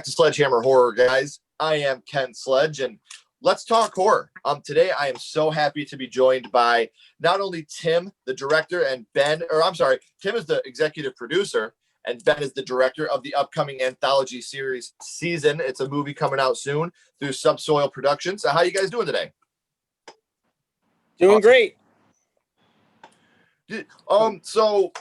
to Sledgehammer Horror, guys. I am Ken Sledge, and let's talk horror. Today I am so happy to be joined by not only Tim, the director, and Ben, or I'm sorry, Tim is the executive producer, and Ben is the director of the upcoming anthology series Season. It's a movie coming out soon through Subsoil Productions. So how you guys doing today? Doing great. So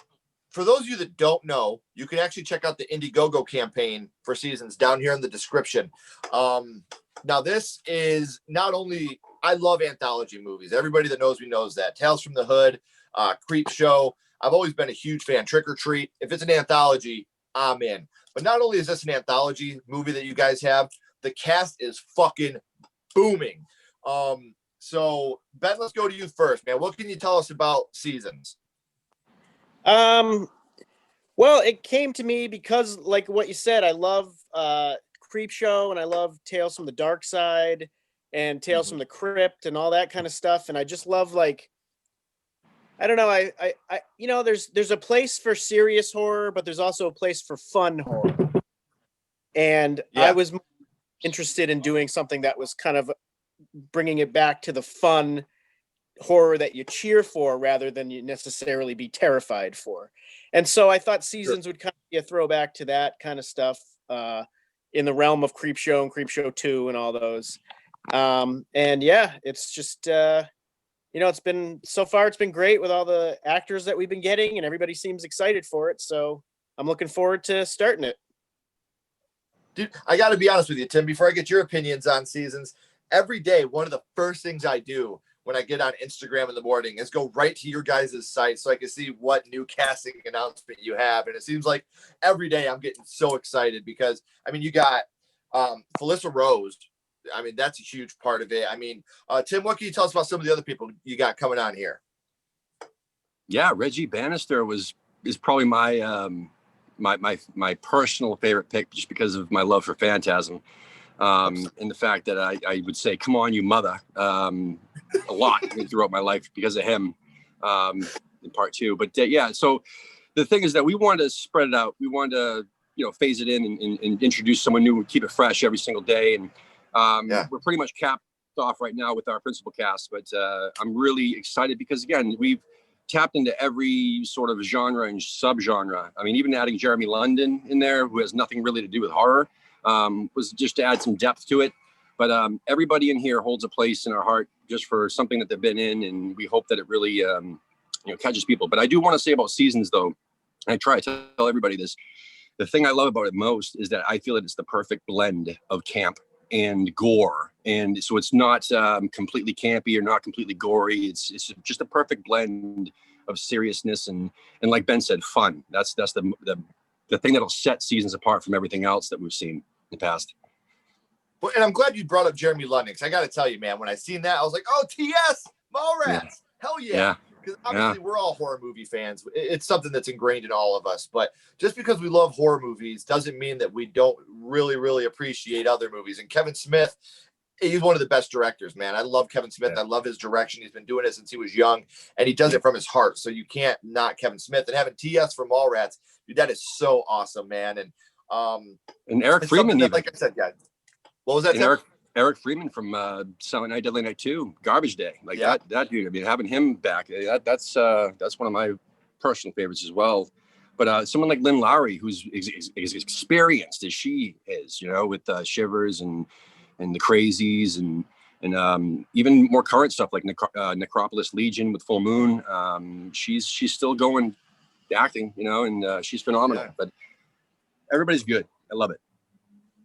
for those of you that don't know, you can actually check out the Indiegogo campaign for Seasons down here in the description. Now this is not only, I love anthology movies. Everybody that knows me knows that. Tales from the Hood, Creep Show. I've always been a huge fan. Trick or Treat. If it's an anthology, I'm in. But not only is this an anthology movie that you guys have, the cast is fucking booming. So Ben, let's go to you first, man. What can you tell us about Seasons? Well, it came to me because, like what you said, I love Creep Show and I love Tales from the Dark Side and Tales from the Crypt and all that kind of stuff. And I just love, like, I don't know, I you know, there's a place for serious horror, but there's also a place for fun horror. And I was interested in doing something that was kind of bringing it back to the fun horror that you cheer for rather than you necessarily be terrified for. And so I thought Seasons would kind of be a throwback to that kind of stuff in the realm of Creep Show and Creep Show 2 and all those. And yeah, it's just, you know, it's been great with all the actors that we've been getting and everybody seems excited for it. So I'm looking forward to starting it. Dude, I got to be honest with you, Tim, before I get your opinions on Seasons, every day, one of the first things I do when I get on Instagram in the morning is go right to your guys' site so I can see what new casting announcement you have. And it seems like every day I'm getting so excited because, I mean, you got Felissa Rose. I mean, that's a huge part of it. I mean, Tim, what can you tell us about some of the other people you got coming on here? Yeah, Reggie Bannister is probably my my personal favorite pick just because of my love for Phantasm. And the fact that I would say, come on, you mother, a lot throughout my life because of him in part 2. But yeah, so the thing is that we wanted to spread it out. We wanted to, you know, phase it in and introduce someone new and keep it fresh every single day. And we're pretty much capped off right now with our principal cast. But I'm really excited because, again, we've tapped into every sort of genre and subgenre. I mean, even adding Jeremy London in there, who has nothing really to do with horror, was just to add some depth to it. But everybody in here holds a place in our heart just for something that they've been in, and we hope that it really you know, catches people. But I do want to say about Seasons, though, and I try to tell everybody this, the thing I love about it most is that I feel that it's the perfect blend of camp and gore. And so it's not completely campy or not completely gory. It's just a perfect blend of seriousness and like Ben said, fun. That's the thing that'll set Seasons apart from everything else that we've seen in the past. Well, and I'm glad you brought up Jeremy London, because I got to tell you, man, when I seen that, I was like, oh, TS, Mallrats, hell yeah. Because obviously we're all horror movie fans. It's something that's ingrained in all of us. But just because we love horror movies doesn't mean that we don't really, really appreciate other movies. And Kevin Smith, he's one of the best directors, man. I love Kevin Smith. I love his direction. He's been doing it since he was young, and he does it from his heart. So you can't knock Kevin Smith. And having TS from Mallrats, dude, that is so awesome, man. And Eric Freeman, that, like I said, yeah. What was that? Eric Freeman from Silent Night, Deadly Night 2, Garbage Day. Like that dude. I mean, having him back, that's one of my personal favorites as well. But someone like Lynn Lowry, who's as experienced as she is, you know, with Shivers and the Crazies and even more current stuff like Necropolis Legion with Full Moon. She's still going acting, you know, and she's phenomenal. But everybody's good. I love it.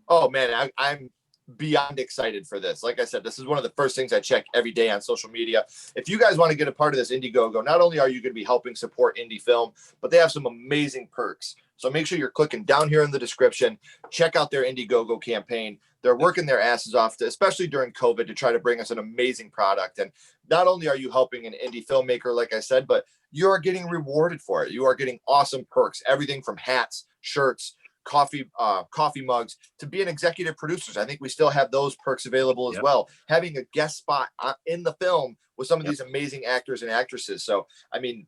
Oh man, I'm beyond excited for this. Like I said, this is one of the first things I check every day on social media. If you guys want to get a part of this Indiegogo, not only are you going to be helping support indie film, but they have some amazing perks. So make sure you're clicking down here in the description. Check out their Indiegogo campaign. They're working their asses off, especially during COVID, to try to bring us an amazing product. And not only are you helping an indie filmmaker, like I said, but you are getting rewarded for it. You are getting awesome perks, everything from hats, shirts, coffee mugs to being executive producers. I think we still have those perks available as well. Having a guest spot in the film with some of these amazing actors and actresses. So, I mean,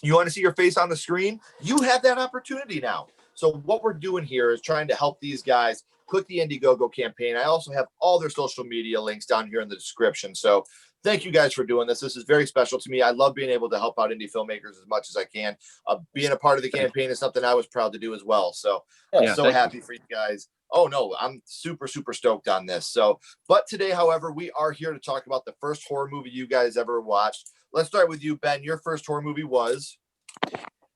you want to see your face on the screen? You have that opportunity now. So what we're doing here is trying to help these guys click the Indiegogo campaign. I also have all their social media links down here in the description. So thank you guys for doing this. This is very special to me. I love being able to help out indie filmmakers as much as I can. Being a part of the campaign is something I was proud to do as well. So I'm so happy for you guys. Oh no, I'm super, super stoked on this. So, but today, however, we are here to talk about the first horror movie you guys ever watched. Let's start with you, Ben. Your first horror movie was?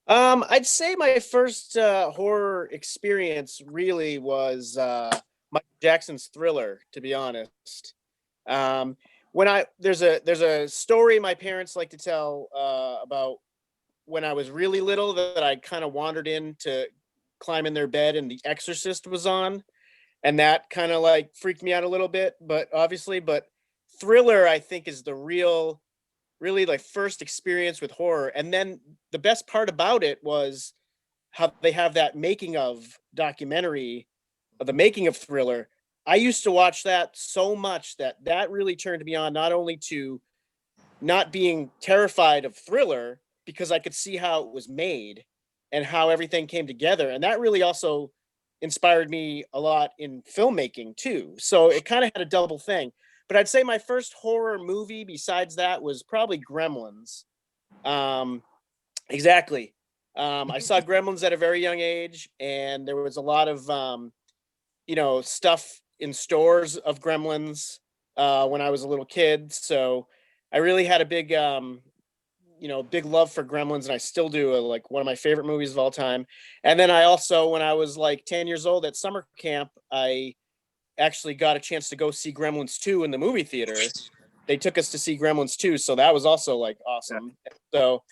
I'd say my first horror experience really was Michael Jackson's Thriller, to be honest. There's a story my parents like to tell about when I was really little that I kind of wandered in to climb in their bed and The Exorcist was on, and that kind of like freaked me out a little bit. But Thriller, I think, is the really like first experience with horror. And then the best part about it was how they have that making of documentary of the making of Thriller. I used to watch that so much that really turned me on, not only to not being terrified of Thriller, because I could see how it was made and how everything came together. And that really also inspired me a lot in filmmaking too. So it kind of had a double thing. But I'd say my first horror movie besides that was probably Gremlins. Exactly. I saw Gremlins at a very young age, and there was a lot of stuff in stores of Gremlins when I was a little kid. So I really had a big big love for Gremlins, and I still do. Like one of my favorite movies of all time. And then I also, when I was like 10 years old at summer camp, I actually got a chance to go see Gremlins 2 in the movie theater. They took us to see Gremlins 2, so that was also like awesome. So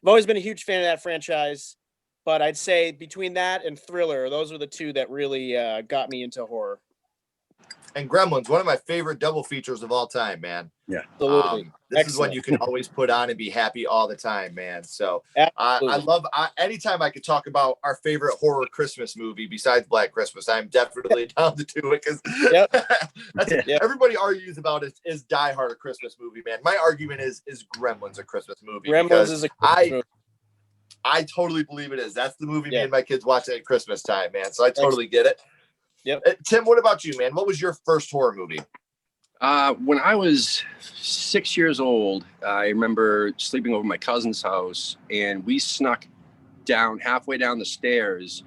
I've always been a huge fan of that franchise, but I'd say between that and Thriller, those were the two that really got me into horror. And Gremlins, one of my favorite double features of all time, man. Yeah, absolutely. This is one you can always put on and be happy all the time, man. So I love anytime I could talk about our favorite horror Christmas movie besides Black Christmas. I'm definitely down to do it because everybody argues about it is Die Hard a Christmas movie, man. My argument is Gremlins a Christmas movie? Gremlins is a Christmas movie. I totally believe it is. That's the movie me and my kids watch at Christmas time, man. So I totally get it. Yep. Tim, what about you, man? What was your first horror movie? When I was 6 years old, I remember sleeping over my cousin's house, and we snuck down halfway down the stairs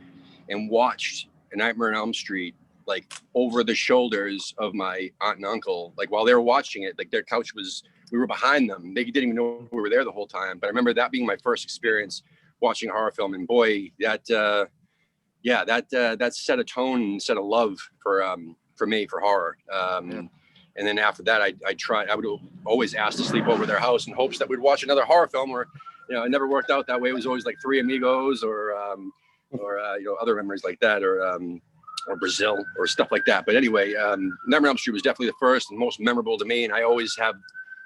and watched A Nightmare on Elm Street, like over the shoulders of my aunt and uncle. Like while they were watching it, like their couch was, we were behind them. They didn't even know we were there the whole time. But I remember that being my first experience watching a horror film, and boy, that set a tone and set a love for me for horror. And then after that, I would always ask to sleep over their house in hopes that we'd watch another horror film. Or, it never worked out that way. It was always like Three Amigos or other memories like that, or Brazil or stuff like that. But anyway, Nightmare on Elm Street was definitely the first and most memorable to me. And I always have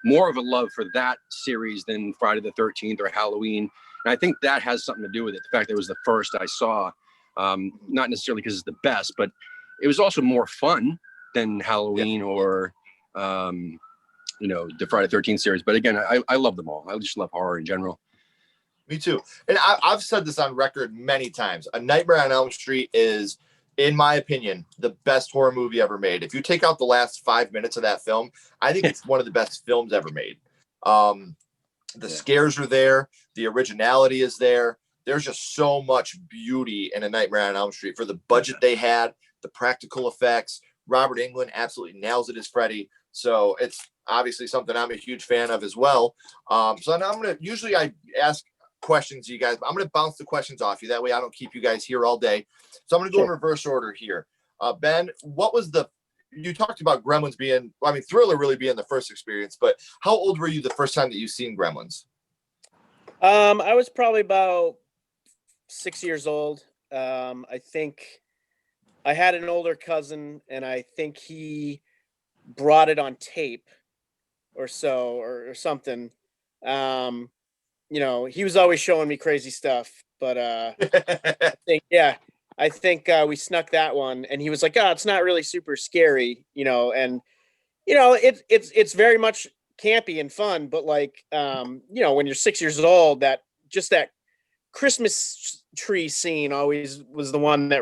more of a love for that series than Friday the 13th or Halloween. And I think that has something to do with it. The fact that it was the first I saw, not necessarily because it's the best, but it was also more fun than Halloween or the Friday the 13th series. But again, I love them all. I just love horror in general. Me too. And I've said this on record many times. A Nightmare on Elm Street is, in my opinion, the best horror movie ever made. If you take out the last 5 minutes of that film, I think it's one of the best films ever made. The scares are there. The originality is there. There's just so much beauty in A Nightmare on Elm Street for the budget they had, the practical effects. Robert Englund absolutely nails it as Freddy. So it's obviously something I'm a huge fan of as well. So now usually I ask questions to you guys, but I'm going to bounce the questions off you. That way I don't keep you guys here all day. So I'm going to go in reverse order here. Ben, you talked about Gremlins Thriller really being the first experience, but how old were you the first time that you seen Gremlins? I was probably about 6 years old. I think I had an older cousin, and I think he brought it on tape or something. He was always showing me crazy stuff, but I think we snuck that one, and he was like, "Oh, it's not really super scary," and it's very much campy and fun, but when you're 6 years old, that Christmas tree scene always was the one that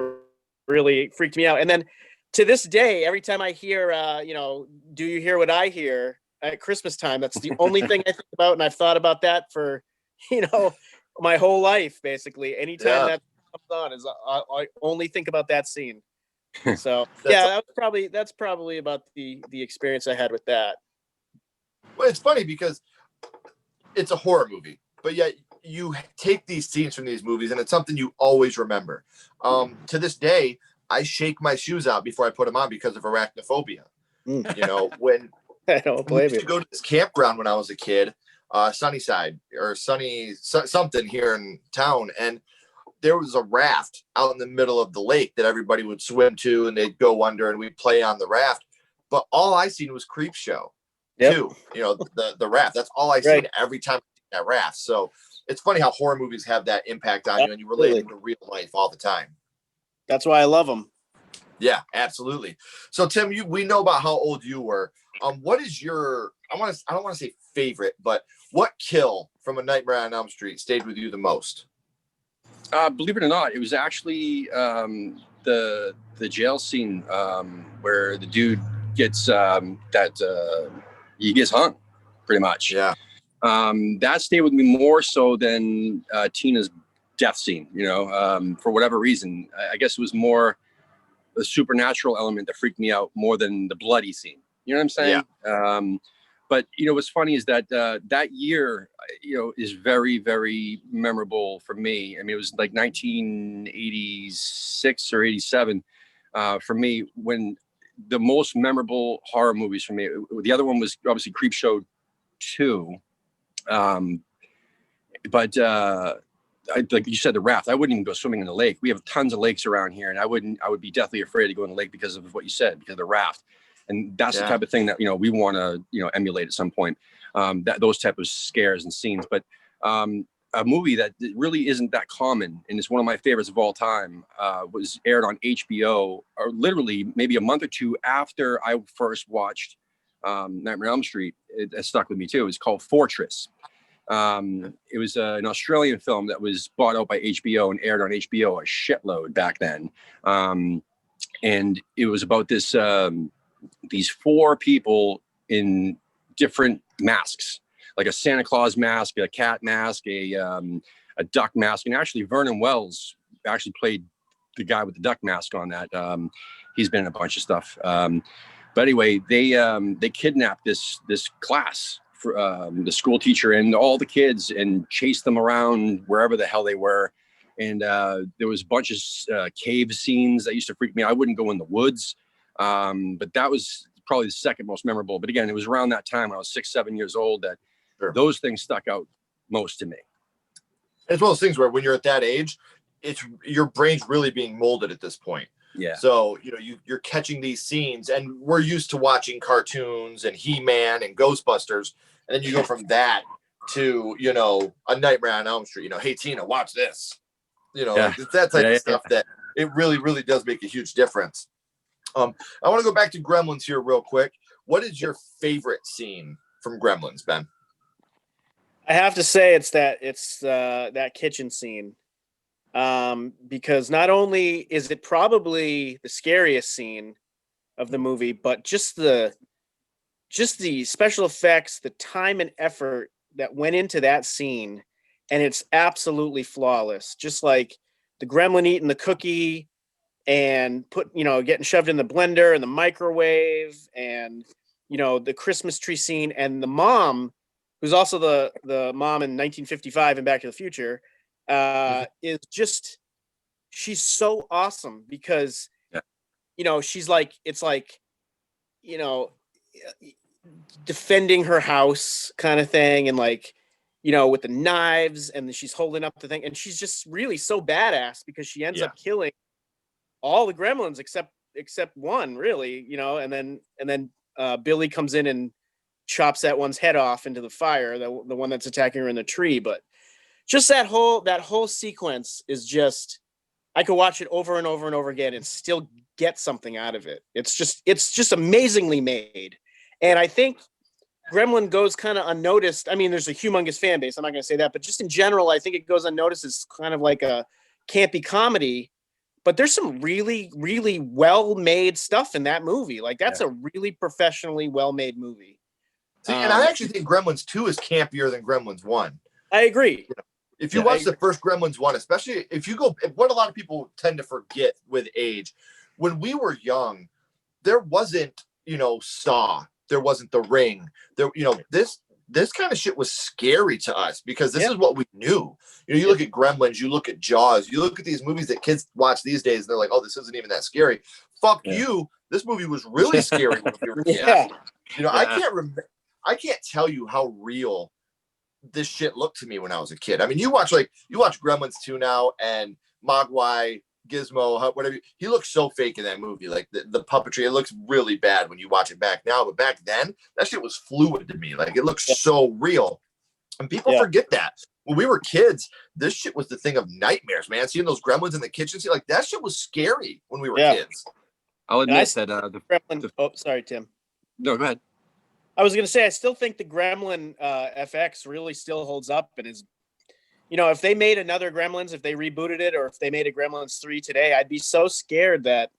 really freaked me out. And then to this day, every time I hear, do you hear what I hear at Christmas time? That's the only thing I think about. And I've thought about that for, my whole life, basically. Anytime that comes on is I only think about that scene. So that's probably about the experience I had with that. Well, it's funny because it's a horror movie, but yet you take these scenes from these movies and it's something you always remember. To this day, I shake my shoes out before I put them on because of arachnophobia. When I don't we blame used you. to go to this campground when I was a kid, Sunnyside or something here in town, and there was a raft out in the middle of the lake that everybody would swim to, and they'd go under, and we'd play on the raft. But all I seen was Creep Show, too. The raft. That's all I seen every time I see that raft. So it's funny how horror movies have that impact on you, and you relate it to real life all the time. That's why I love them. Yeah, absolutely. So Tim, we know about how old you were. What is your, I don't want to say favorite, but what kill from A Nightmare on Elm Street stayed with you the most? Believe it or not, it was actually the jail scene where the dude gets he gets hung, pretty much. Yeah. That stayed with me more so than Tina's death scene. For whatever reason, I guess it was more the supernatural element that freaked me out more than the bloody scene. You know what I'm saying? Yeah. But what's funny is that that year, is very, very memorable for me. I mean, it was like 1986 or 87 for me, when the most memorable horror movies for me. The other one was obviously Creepshow 2, but like you said, the raft. I wouldn't even go swimming in the lake. We have tons of lakes around here, and I would be deathly afraid to go in the lake because of what you said, because of the raft. And that's the type of thing that we want to emulate at some point. Those type of scares and scenes. But a movie that really isn't that common, and it's one of my favorites of all time, was aired on HBO, or literally maybe a month or two after I first watched Nightmare on Elm Street. It stuck with me too. It's called Fortress. It was an Australian film that was bought out by HBO and aired on HBO a shitload back then. And it was about these 4 people in different masks, like a Santa Claus mask, a cat mask, a duck mask. And actually Vernon Wells actually played the guy with the duck mask on that. He's been in a bunch of stuff. But anyway, they kidnapped this class, the school teacher and all the kids, and chased them around wherever the hell they were. And there was a bunch of cave scenes that used to freak me out. I wouldn't go in the woods, but that was probably the second most memorable. But again, it was around that time when I was 6-7 years old that those things stuck out most to me. It's one of those things where when you're at that age, your brain's really being molded at this point. Yeah. So, you're catching these scenes, and we're used to watching cartoons and He-Man and Ghostbusters. And then you go from that to, A Nightmare on Elm Street, hey, Tina, watch this, it's that type of stuff that it really, really does make a huge difference. I want to go back to Gremlins here real quick. What is your favorite scene from Gremlins, Ben? I have to say it's that kitchen scene. Because not only is it probably the scariest scene of the movie, but just the special effects, the time and effort that went into that scene, and it's absolutely flawless. Just like the gremlin eating the cookie and getting shoved in the blender and the microwave, and the Christmas tree scene, and the mom, who's also the mom in 1955 and Back to the Future, is just, she's so awesome because she's like, it's like defending her house kind of thing, and like with the knives, and she's holding up the thing, and she's just really so badass because she ends up killing all the gremlins except one, really, and then Billy comes in and chops that one's head off into the fire, the one that's attacking her in the tree. But just that whole sequence is just, I could watch it over and over and over again and still get something out of it. It's just amazingly made. And I think Gremlin goes kind of unnoticed. I mean, there's a humongous fan base, I'm not going to say that, but just in general, I think it goes unnoticed as kind of like a campy comedy. but there's some really, really well-made stuff in that movie. Like that's a really professionally well-made movie. See, and I actually think Gremlins 2 is campier than Gremlins 1. I agree. If you watch the first Gremlins 1, especially if you go, what a lot of people tend to forget with age, when we were young, there wasn't, Saw, there wasn't The Ring, there, this kind of shit was scary to us because this is what we knew. You look at Gremlins, you look at Jaws, you look at these movies that kids watch these days, and they're like, oh, this isn't even that scary. Fuck you. This movie was really scary when we were kids. I can't tell you how real this shit looked to me when I was a kid. I mean, you watch Gremlins 2 now, and Mogwai, Gizmo, whatever, he looks so fake in that movie. Like the puppetry, it looks really bad when you watch it back now, but back then that shit was fluid to me. Like it looks so real, and people forget that. When we were kids, this shit was the thing of nightmares, man. Seeing those gremlins in the kitchen, like that shit was scary when we were kids. I'll admit that sorry, Tim. No, go ahead. I was going to say, I still think the Gremlin FX really still holds up and is, if they made another Gremlins, if they rebooted it, or if they made a Gremlins 3 today, I'd be so scared that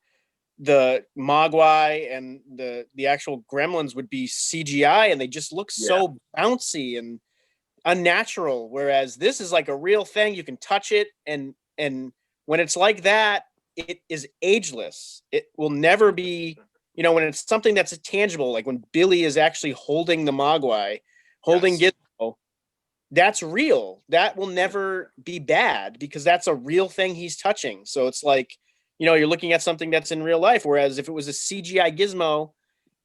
the Mogwai and the actual Gremlins would be CGI and they just look so bouncy and unnatural. Whereas this is like a real thing. You can touch it. And when it's like that, it is ageless. It will never be, when it's something that's tangible, like when Billy is actually holding the Mogwai, holding Gizmo, that's real. That will never be bad because that's a real thing he's touching. So it's like, you're looking at something that's in real life. Whereas if it was a CGI Gizmo,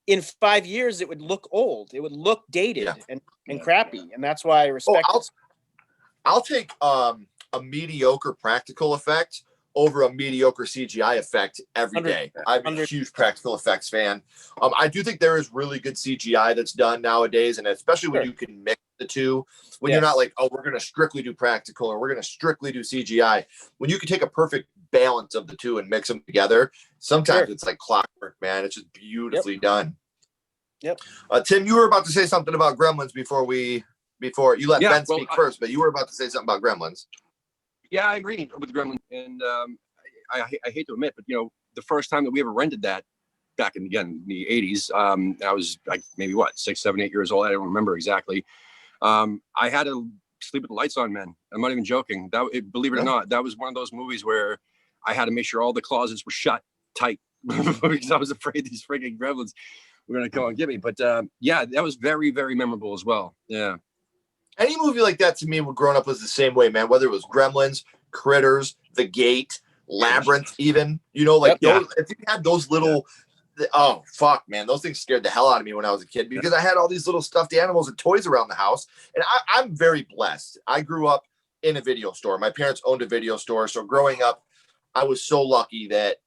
in 5 years, it would look old. It would look dated and crappy. And that's why I respect I'll take a mediocre practical effect over a mediocre CGI effect every day. I'm a huge practical effects fan. I do think there is really good CGI that's done nowadays, and especially when you can mix the two, when you're not like, oh, we're going to strictly do practical or we're going to strictly do CGI. When you can take a perfect balance of the two and mix them together, sometimes it's like clockwork, man. It's just beautifully done. Yep. Tim, you were about to say something about Gremlins before you let Ben speak first, but you were about to say something about Gremlins. Yeah, I agree with Gremlin, and I hate to admit, but the first time that we ever rented that back in the 80s, I was like maybe 6, 7, 8 years old. I don't remember exactly. I had to sleep with the lights on, man. I'm not even joking. Believe it or not, that was one of those movies where I had to make sure all the closets were shut tight because I was afraid these freaking Gremlins were going to come and get me. But that was very, very memorable as well. Yeah. Any movie like that to me when growing up was the same way, man. Whether it was Gremlins, Critters, The Gate, Labyrinth, even, those, if you had those little, oh, fuck, man, those things scared the hell out of me when I was a kid because I had all these little stuffed animals and toys around the house. And I'm very blessed. I grew up in a video store. My parents owned a video store. So growing up, I was so lucky that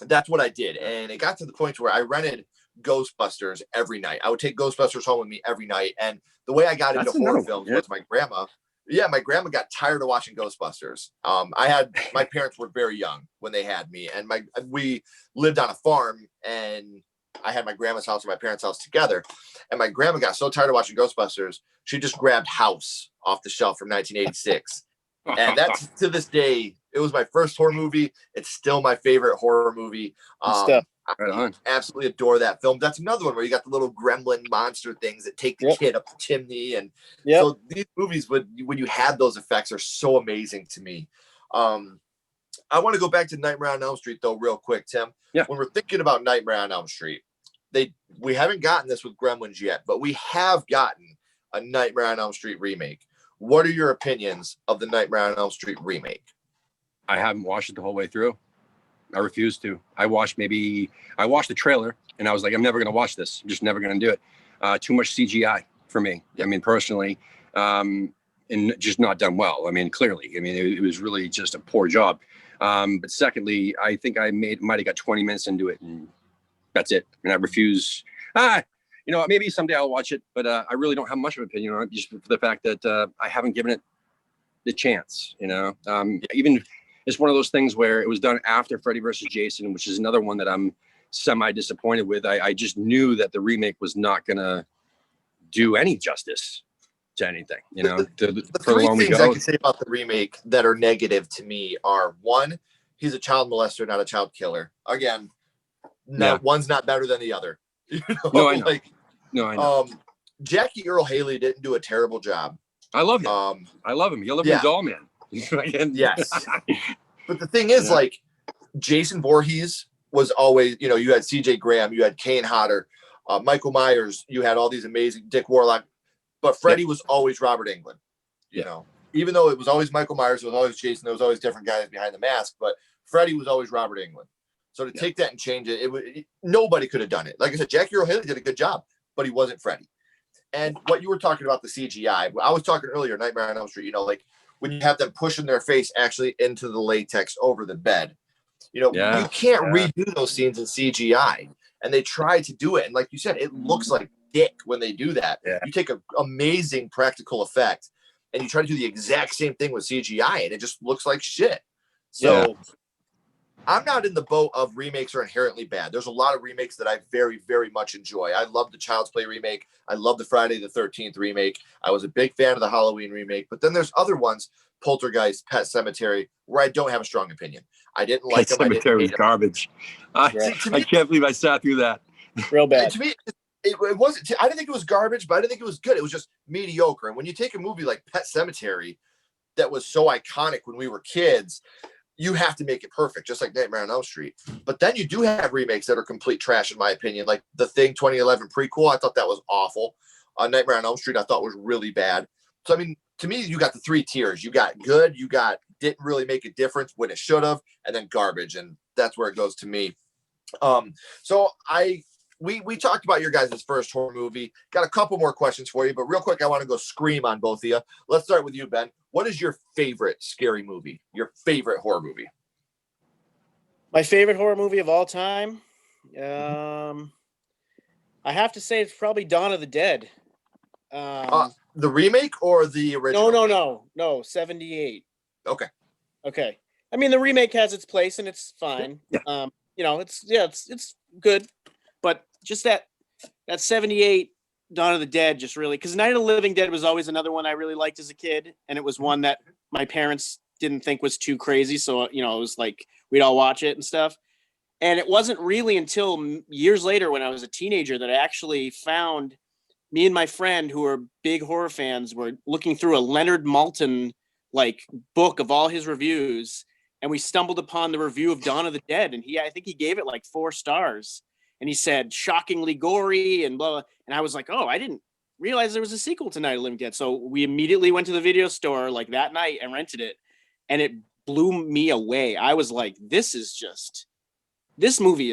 that's what I did. And it got to the point where I rented Ghostbusters every night. I would take Ghostbusters home with me every night. And the way I got into horror films was my grandma. Yeah, my grandma got tired of watching Ghostbusters. My parents were very young when they had me, and we lived on a farm, and I had my grandma's house and my parents' house together. And my grandma got so tired of watching Ghostbusters, she just grabbed House off the shelf from 1986. And that's, to this day, it was my first horror movie. It's still my favorite horror movie. I absolutely adore that film. That's another one where you got the little gremlin monster things that take the kid up the chimney. And so these movies, when you had those effects, are so amazing to me. I want to go back to Nightmare on Elm Street, though, real quick, Tim. Yeah. When we're thinking about Nightmare on Elm Street, we haven't gotten this with Gremlins yet, but we have gotten a Nightmare on Elm Street remake. What are your opinions of the Nightmare on Elm Street remake? I haven't watched it the whole way through. I refuse to. I watched the trailer and I was like, I'm never going to watch this. I'm just never going to do it. Too much CGI for me. I mean, personally, and just not done well. I mean, clearly, it was really just a poor job. But secondly, I think I might have got 20 minutes into it and that's it. And I refuse. Maybe someday I'll watch it, but I really don't have much of an opinion on it just for the fact that I haven't given it the chance, even it's one of those things where it was done after Freddy versus Jason, which is another one that I'm semi disappointed with. I just knew that the remake was not going to do any justice to anything, The three things I can say about the remake that are negative to me are: one, he's a child molester, not a child killer. Again, not one's not better than the other. You know? No, I know. Like, no, I know. Jackie Earl Haley didn't do a terrible job. I love him. I love him. He'll live in Doll Man. Yes. But the thing is, like, Jason Voorhees was always, you know, you had CJ Graham, you had Kane Hodder, Michael Myers, you had all these amazing Dick Warlock, but Freddy was always Robert Englund, you know, even though it was always Michael Myers, it was always Jason, there was always different guys behind the mask, but Freddy was always Robert Englund. So to take that and change it, nobody could have done it. Like I said, Jackie Earl Haley did a good job, but he wasn't Freddy. And what you were talking about, the CGI, I was talking earlier, Nightmare on Elm Street, you know, like when you have them pushing their face actually into the latex over the bed, you know, you can't redo those scenes in CGI. And they try to do it. And like you said, it looks like dick when they do that. Yeah. You take an amazing practical effect and you try to do the exact same thing with CGI and it just looks like shit. So I'm not in the boat of remakes are inherently bad. There's a lot of remakes that I very, very much enjoy. I love the Child's Play remake. I love the Friday the 13th remake. I was a big fan of the Halloween remake. But then there's other ones, Poltergeist, Pet Sematary, where I don't have a strong opinion. I didn't like them. Pet Sematary was garbage. I can't believe I sat through that. Real bad. To me, it wasn't. I didn't think it was garbage, but I didn't think it was good. It was just mediocre. And when you take a movie like Pet Sematary that was so iconic when we were kids, you have to make it perfect, just like Nightmare on Elm Street. But then you do have remakes that are complete trash, in my opinion. Like The Thing 2011 prequel, I thought that was awful. Nightmare on Elm Street, I thought was really bad. So, I mean, to me, you got the three tiers. You got good, you got didn't really make a difference when it should have, and then garbage. And that's where it goes to me. So we talked about your guys' first horror movie. Got a couple more questions for you, but real quick, I want to go scream on both of you. Let's start with you, Ben. What is your favorite scary movie? Your favorite horror movie? My favorite horror movie of all time? I have to say it's probably Dawn of the Dead. The remake or the original? No, 78. Okay. I mean, the remake has its place and it's fine. Yeah. You know, it's good, but just that 78 Dawn of the Dead just really, because Night of the Living Dead was always another one I really liked as a kid, and it was one that my parents didn't think was too crazy, so you know, it was like we'd all watch it and stuff. And it wasn't really until years later when I was a teenager that I actually found, me and my friend who are big horror fans were looking through a Leonard Maltin like book of all his reviews, and we stumbled upon the review of Dawn of the Dead, and I think he gave it like 4 stars. And he said, shockingly gory and blah, blah. And I was like, oh, I didn't realize there was a sequel to Night of the Living Dead. So we immediately went to the video store like that night and rented it. And it blew me away. I was like, this movie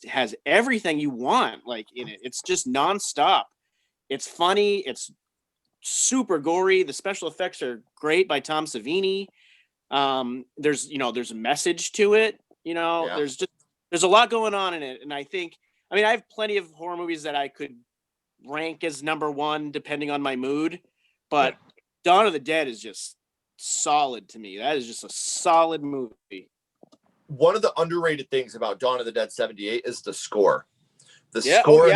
has everything you want like in it. It's just nonstop. It's funny. It's super gory. The special effects are great by Tom Savini. There's a message to it. You know, there's a lot going on in it. And I have plenty of horror movies that I could rank as number one, depending on my mood, but Dawn of the Dead is just solid to me. That is just a solid movie. One of the underrated things about Dawn of the Dead 78 is the score. The score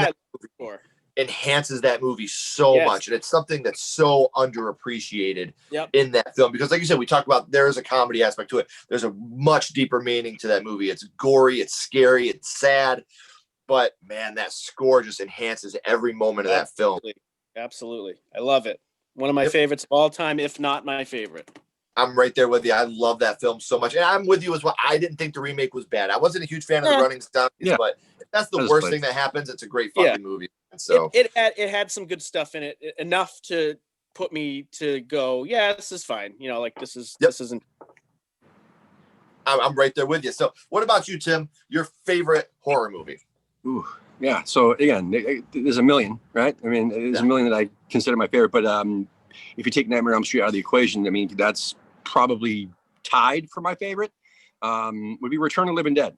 enhances that movie so much. And it's something that's so underappreciated in that film. Because like you said, we talked about there is a comedy aspect to it. There's a much deeper meaning to that movie. It's gory, it's scary, it's sad. But man, that score just enhances every moment of that film. Absolutely. I love it. One of my favorites of all time, if not my favorite. I'm right there with you. I love that film so much. And I'm with you as well. I didn't think the remake was bad. I wasn't a huge fan of the running stuff, but if that's the worst thing that happens, it's a great fucking movie. And so it had some good stuff in it, enough to put me to go, yeah, this is fine. You know, like this isn't. I'm right there with you. So what about you, Tim? Your favorite horror movie? Ooh, yeah. So again, there's a million, right? I mean, there's a million that I consider my favorite. But if you take Nightmare on Elm Street out of the equation, I mean, that's probably tied for my favorite. Would be Return of the Living Dead.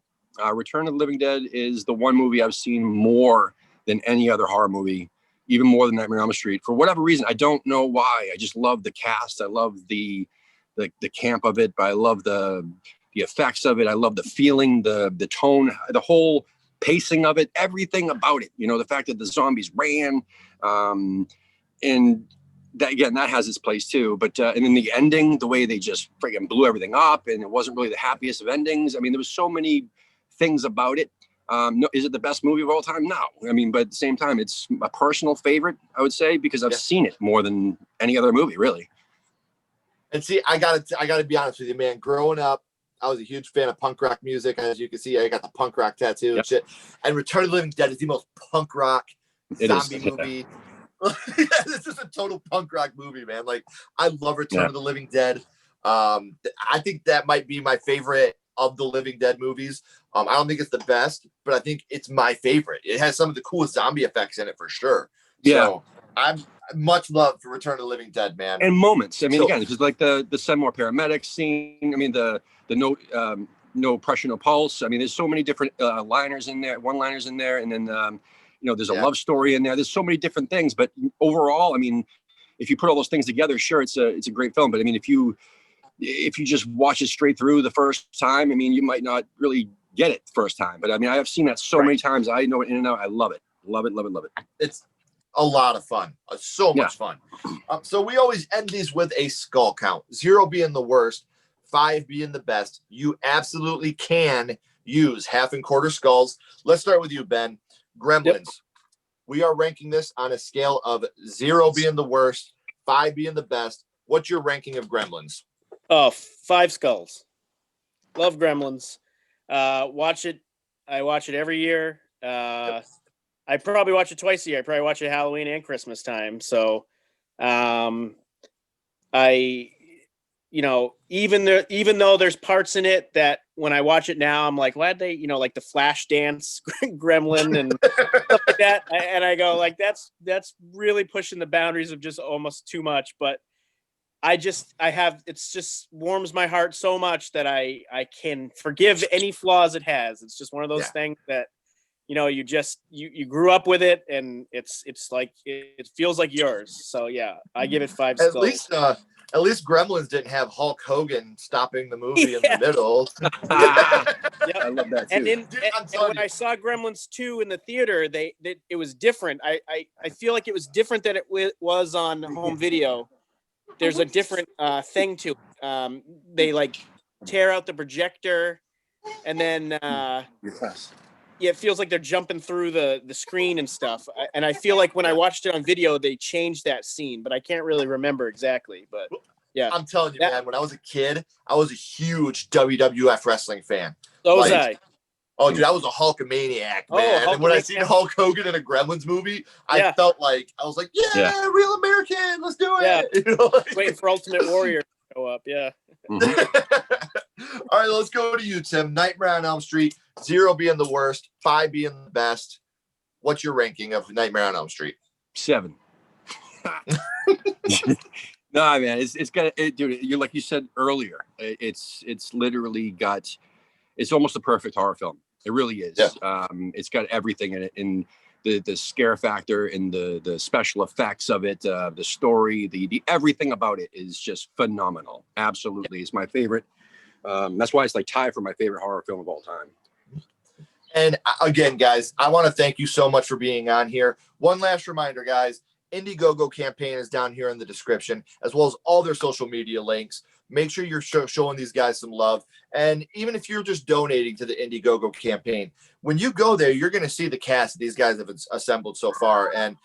Return of the Living Dead is the one movie I've seen more than any other horror movie, even more than Nightmare on Elm Street. For whatever reason, I don't know why. I just love the cast. I love the camp of it. But I love the effects of it. I love the feeling, the tone, the whole pacing of it, everything about it. You know, the fact that the zombies ran, and that again, that has its place too. But and then the ending, the way they just friggin' blew everything up, and it wasn't really the happiest of endings. I mean, there was so many things about it. No, is it the best movie of all time? No. I mean, but at the same time, it's a personal favorite, I would say, because I've seen it more than any other movie, really. And see, I gotta be honest with you, man. Growing up, I was a huge fan of punk rock music. As you can see, I got the punk rock tattoo and shit. And Return of the Living Dead is the most punk rock zombie movie. This is a total punk rock movie, man. Like, I love Return of the Living Dead. I think that might be my favorite of the Living Dead movies. I don't think it's the best, but I think it's my favorite. It has some of the coolest zombie effects in it for sure. Yeah. So I'm much love for Return of the Living Dead, man. And moments. I mean, again, just like the send more paramedics scene. I mean, the no pressure, no pulse. I mean, there's so many different liners in there, one-liners in there, and then there's a love story in there. There's so many different things, but overall, I mean, if you put all those things together, sure, it's a great film. But I mean, if you just watch it straight through the first time, I mean, you might not really get it the first time. But I mean, I have seen that so many times. I know it in and out. I love it. Love it. Love it. Love it. It's a lot of fun. So much fun. So we always end these with a skull count. 0 being the worst, 5 being the best. You absolutely can use half and quarter skulls. Let's start with you, Ben. Gremlins. Yep. We are ranking this on a scale of 0 being the worst, 5 being the best. What's your ranking of Gremlins? Oh, 5 skulls. Love Gremlins. Watch it. I watch it every year. I probably watch it twice a year. I probably watch it Halloween and Christmas time. So, even though there's parts in it that when I watch it now, I'm like, why'd they, like the flash dance Gremlin and stuff like that. And I go like, that's really pushing the boundaries of just almost too much. But it's just warms my heart so much that I can forgive any flaws it has. It's just one of those things that, you grew up with it, and it's like it feels like yours. So yeah, I give it 5 skulls. At least Gremlins didn't have Hulk Hogan stopping the movie in the middle. Yep. I love that too. And when I saw Gremlins 2 in the theater, it was different. I feel like it was different than it was on home video. There's a different thing to it. They like tear out the projector, and then it feels like they're jumping through the screen and stuff. And I feel like when I watched it on video, they changed that scene, but I can't really remember exactly. But yeah, I'm telling you, man, when I was a kid, I was a huge WWF wrestling fan. So was I. Oh, dude, I was a Hulkamaniac, man. And when I seen Hulk Hogan in a Gremlins movie, I felt like, I was like, real American, let's do it. Waiting for Ultimate Warrior to show up, All right, let's go to you, Tim. Nightmare on Elm Street, 0 being the worst, 5 being the best. What's your ranking of Nightmare on Elm Street? 7. No, man, it's got it, dude. You like you said earlier, it's literally got. It's almost a perfect horror film. It really is. Yeah. It's got everything in it, in the scare factor, and the special effects of it, the story, the everything about it is just phenomenal. Absolutely, it's my favorite. That's why it's like tied for my favorite horror film of all time. And again, guys, I want to thank you so much for being on here. One last reminder, guys. Indiegogo campaign is down here in the description, as well as all their social media links. Make sure you're showing these guys some love. And even if you're just donating to the Indiegogo campaign, when you go there, you're going to see the cast these guys have assembled so far. And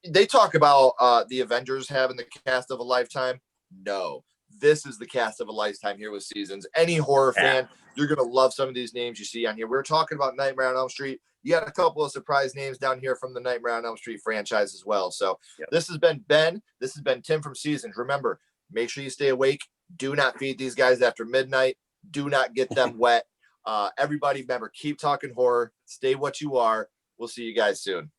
they talk about the Avengers having the cast of a lifetime. No, this is the cast of a lifetime here with Seasons. Any horror fan, you're going to love some of these names you see on here. We're talking about Nightmare on Elm Street. You got a couple of surprise names down here from the Nightmare on Elm Street franchise as well. So This has been Ben. This has been Tim from Seasons. Remember, make sure you stay awake. Do not feed these guys after midnight. Do not get them wet. Everybody, remember, keep talking horror. Stay what you are. We'll see you guys soon.